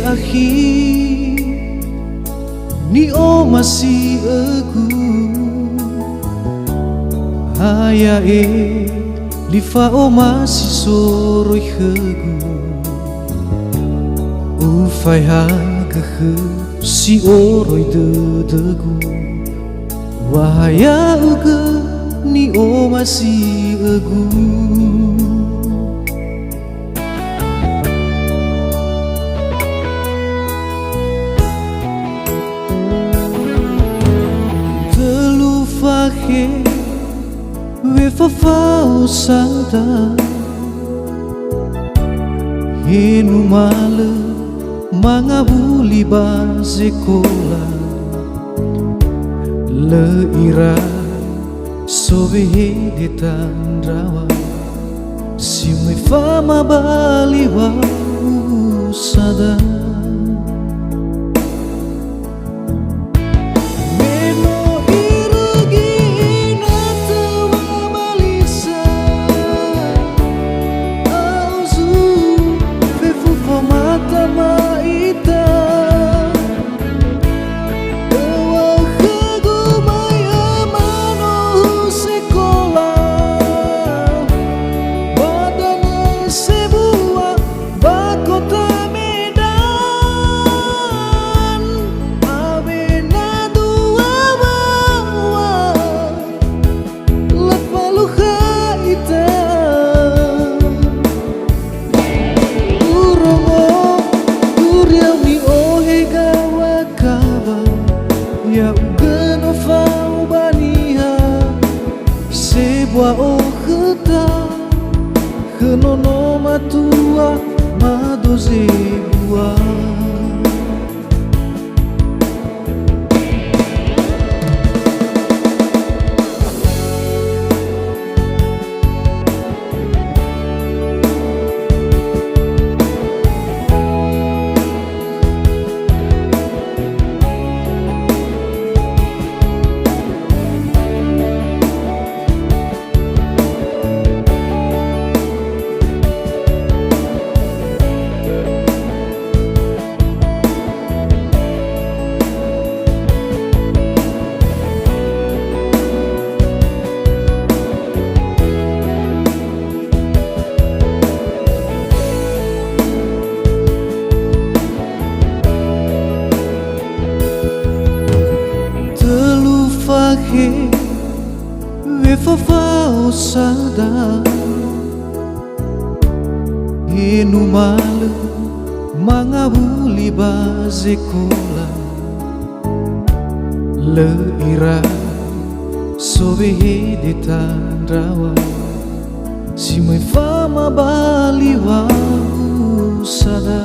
akhir ni o masih aku haya lifa o masih soroi hegu ufai haga si oroi degu wahaya uga ni o masih aku we fafao sada hinu male mangabuli basekola le ira sobe de tandrawa si me fama baliwa sada ya ugeno fau baniha sebuah oketa kenono matua madoze buah we fafao sada hinu male mangabuli basekola le ira sobe de tandrawa si me fama baliwa sada